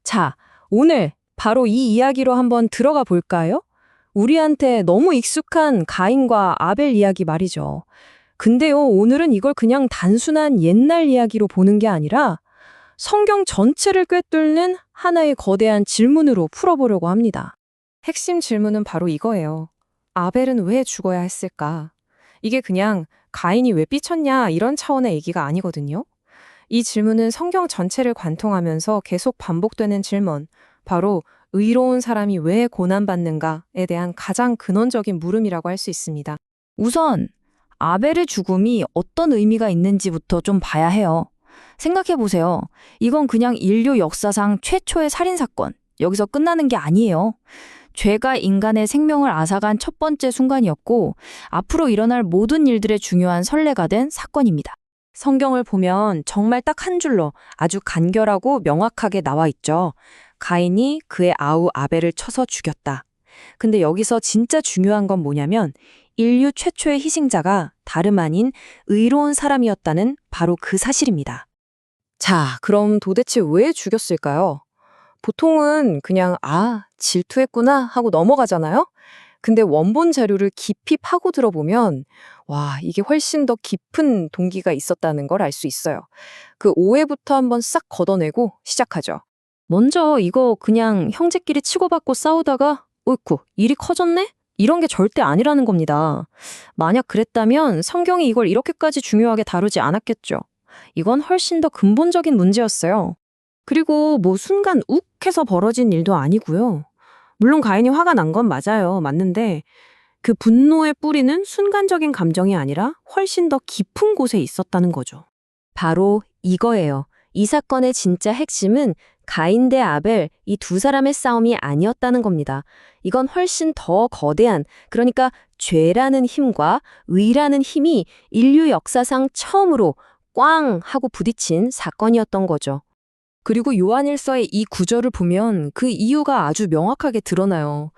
자, 오늘 바로 이 이야기로 한번 들어가 볼까요? 우리한테 너무 익숙한 가인과 아벨 이야기 말이죠. 근데요, 오늘은 이걸 그냥 단순한 옛날 이야기로 보는 게 아니라 성경 전체를 꿰뚫는 하나의 거대한 질문으로 풀어보려고 합니다. 핵심 질문은 바로 이거예요. 아벨은 왜 죽어야 했을까? 이게 그냥 가인이 왜 삐쳤냐 이런 차원의 얘기가 아니거든요. 이 질문은 성경 전체를 관통하면서 계속 반복되는 질문, 바로 의로운 사람이 왜 고난받는가에 대한 가장 근원적인 물음이라고 할 수 있습니다. 우선 아벨의 죽음이 어떤 의미가 있는지부터 좀 봐야 해요. 생각해보세요. 이건 그냥 인류 역사상 최초의 살인사건, 여기서 끝나는 게 아니에요. 죄가 인간의 생명을 앗아간 첫 번째 순간이었고 앞으로 일어날 모든 일들의 중요한 선례가 된 사건입니다. 성경을 보면 정말 딱 한 줄로 아주 간결하고 명확하게 나와 있죠. 가인이 그의 아우 아벨을 쳐서 죽였다. 근데 여기서 진짜 중요한 건 뭐냐면 인류 최초의 희생자가 다름 아닌 의로운 사람이었다는 바로 그 사실입니다. 자, 그럼 도대체 왜 죽였을까요? 보통은 그냥 질투했구나 하고 넘어가잖아요? 근데 원본 자료를 깊이 파고 들어보면 와, 이게 훨씬 더 깊은 동기가 있었다는 걸 알 수 있어요. 그 오해부터 한번 싹 걷어내고 시작하죠. 먼저 이거 그냥 형제끼리 치고받고 싸우다가 어이쿠, 일이 커졌네? 이런 게 절대 아니라는 겁니다. 만약 그랬다면 성경이 이걸 이렇게까지 중요하게 다루지 않았겠죠. 이건 훨씬 더 근본적인 문제였어요. 그리고 뭐 순간 욱 해서 벌어진 일도 아니고요. 물론 가인이 화가 난 건 맞는데 그 분노의 뿌리는 순간적인 감정이 아니라 훨씬 더 깊은 곳에 있었다는 거죠. 바로 이거예요. 이 사건의 진짜 핵심은 가인 대 아벨, 이 두 사람의 싸움이 아니었다는 겁니다. 이건 훨씬 더 거대한, 그러니까 죄라는 힘과 의라는 힘이 인류 역사상 처음으로 꽝 하고 부딪힌 사건이었던 거죠. 그리고 요한일서의 이 구절을 보면 그 이유가 아주 명확하게 드러나요.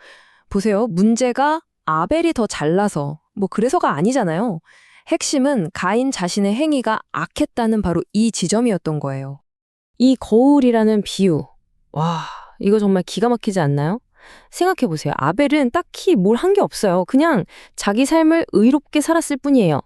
보세요. 문제가 아벨이 더 잘나서, 그래서가 아니잖아요. 핵심은 가인 자신의 행위가 악했다는 바로 이 지점이었던 거예요. 이 거울이라는 비유. 와, 이거 정말 기가 막히지 않나요? 생각해보세요. 아벨은 딱히 뭘 한 게 없어요. 그냥 자기 삶을 의롭게 살았을 뿐이에요.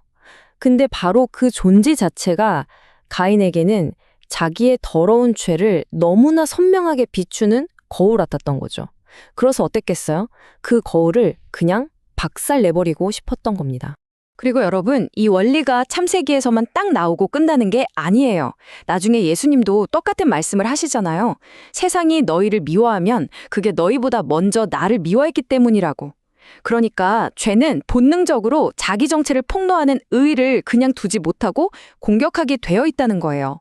근데 바로 그 존재 자체가 가인에게는 자기의 더러운 죄를 너무나 선명하게 비추는 거울 같았던 거죠. 그래서 어땠겠어요? 그 거울을 그냥 박살내버리고 싶었던 겁니다. 그리고 여러분, 이 원리가 창세기에서만 딱 나오고 끝나는 게 아니에요. 나중에 예수님도 똑같은 말씀을 하시잖아요. 세상이 너희를 미워하면 그게 너희보다 먼저 나를 미워했기 때문이라고. 그러니까 죄는 본능적으로 자기 정체를 폭로하는 의의를 그냥 두지 못하고 공격하게 되어 있다는 거예요.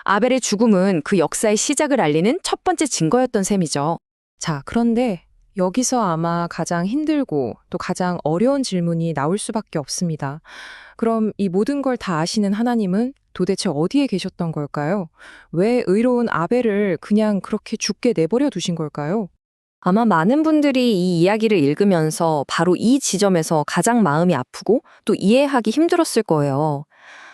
아벨의 죽음은 그 역사의 시작을 알리는 첫 번째 증거였던 셈이죠. 자, 그런데 여기서 아마 가장 힘들고 또 가장 어려운 질문이 나올 수밖에 없습니다. 그럼 이 모든 걸 다 아시는 하나님은 도대체 어디에 계셨던 걸까요? 왜 의로운 아벨을 그냥 그렇게 죽게 내버려 두신 걸까요? 아마 많은 분들이 이 이야기를 읽으면서 바로 이 지점에서 가장 마음이 아프고 또 이해하기 힘들었을 거예요.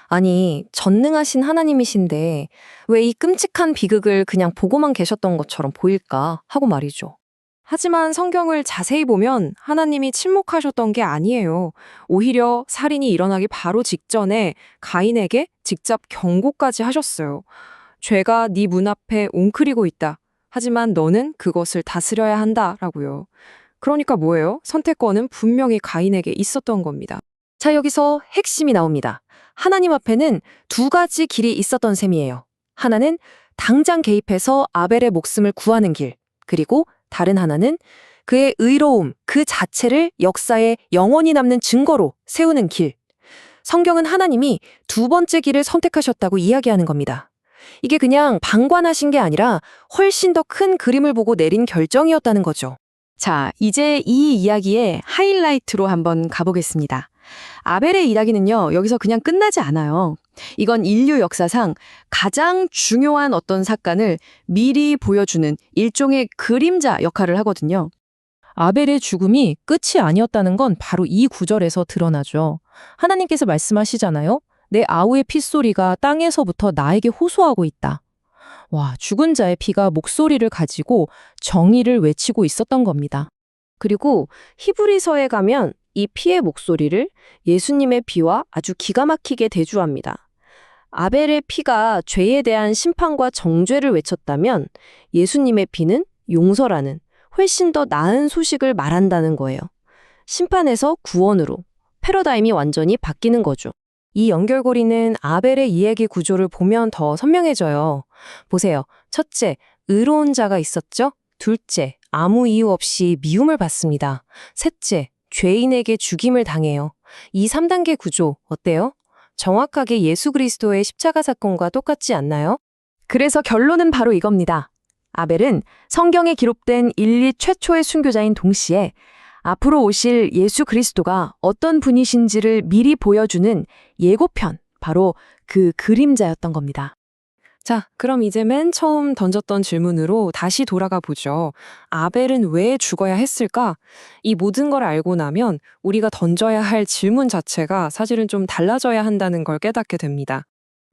아니, 전능하신 하나님이신데 왜 이 끔찍한 비극을 그냥 보고만 계셨던 것처럼 보일까 하고 말이죠. 하지만 성경을 자세히 보면 하나님이 침묵하셨던 게 아니에요. 오히려 살인이 일어나기 바로 직전에 가인에게 직접 경고까지 하셨어요. 죄가 네 문 앞에 웅크리고 있다. 하지만 너는 그것을 다스려야 한다라고요. 그러니까 뭐예요? 선택권은 분명히 가인에게 있었던 겁니다. 자, 여기서 핵심이 나옵니다. 하나님 앞에는 두 가지 길이 있었던 셈이에요. 하나는 당장 개입해서 아벨의 목숨을 구하는 길, 그리고 다른 하나는 그의 의로움, 그 자체를 역사에 영원히 남는 증거로 세우는 길. 성경은 하나님이 두 번째 길을 선택하셨다고 이야기하는 겁니다. 이게 그냥 방관하신 게 아니라 훨씬 더 큰 그림을 보고 내린 결정이었다는 거죠. 자, 이제 이 이야기의 하이라이트로 한번 가보겠습니다. 아벨의 이야기는요, 여기서 그냥 끝나지 않아요. 이건 인류 역사상 가장 중요한 어떤 사건을 미리 보여주는 일종의 그림자 역할을 하거든요. 아벨의 죽음이 끝이 아니었다는 건 바로 이 구절에서 드러나죠. 하나님께서 말씀하시잖아요. 내 아우의 핏소리가 땅에서부터 나에게 호소하고 있다. 와, 죽은 자의 피가 목소리를 가지고 정의를 외치고 있었던 겁니다. 그리고 히브리서에 가면 이 피의 목소리를 예수님의 피와 아주 기가 막히게 대조합니다. 아벨의 피가 죄에 대한 심판과 정죄를 외쳤다면 예수님의 피는 용서라는 훨씬 더 나은 소식을 말한다는 거예요. 심판에서 구원으로 패러다임이 완전히 바뀌는 거죠. 이 연결고리는 아벨의 이야기 구조를 보면 더 선명해져요. 보세요. 첫째, 의로운 자가 있었죠? 둘째, 아무 이유 없이 미움을 받습니다. 셋째, 죄인에게 죽임을 당해요. 이 3단계 구조 어때요? 정확하게 예수 그리스도의 십자가 사건과 똑같지 않나요? 그래서 결론은 바로 이겁니다. 아벨은 성경에 기록된 인류 최초의 순교자인 동시에 앞으로 오실 예수 그리스도가 어떤 분이신지를 미리 보여주는 예고편, 바로 그 그림자였던 겁니다. 자, 그럼 이제 맨 처음 던졌던 질문으로 다시 돌아가 보죠. 아벨은 왜 죽어야 했을까? 이 모든 걸 알고 나면 우리가 던져야 할 질문 자체가 사실은 좀 달라져야 한다는 걸 깨닫게 됩니다.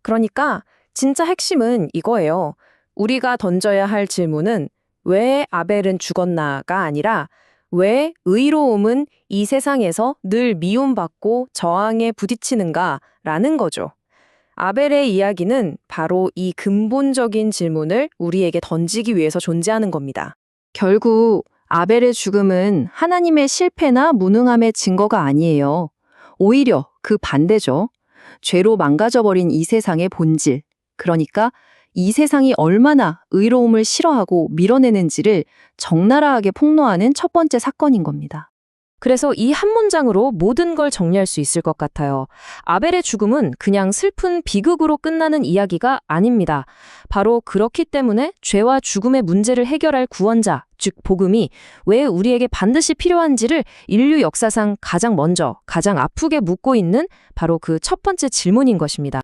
그러니까 진짜 핵심은 이거예요. 우리가 던져야 할 질문은 왜 아벨은 죽었나가 아니라 왜 의로움은 이 세상에서 늘 미움받고 저항에 부딪히는가라는 거죠. 아벨의 이야기는 바로 이 근본적인 질문을 우리에게 던지기 위해서 존재하는 겁니다. 결국 아벨의 죽음은 하나님의 실패나 무능함의 증거가 아니에요. 오히려 그 반대죠. 죄로 망가져버린 이 세상의 본질, 그러니까 이 세상이 얼마나 의로움을 싫어하고 밀어내는지를 적나라하게 폭로하는 첫 번째 사건인 겁니다. 그래서 이 한 문장으로 모든 걸 정리할 수 있을 것 같아요. 아벨의 죽음은 그냥 슬픈 비극으로 끝나는 이야기가 아닙니다. 바로 그렇기 때문에 죄와 죽음의 문제를 해결할 구원자, 즉 복음이 왜 우리에게 반드시 필요한지를 인류 역사상 가장 먼저, 가장 아프게 묻고 있는 바로 그 첫 번째 질문인 것입니다.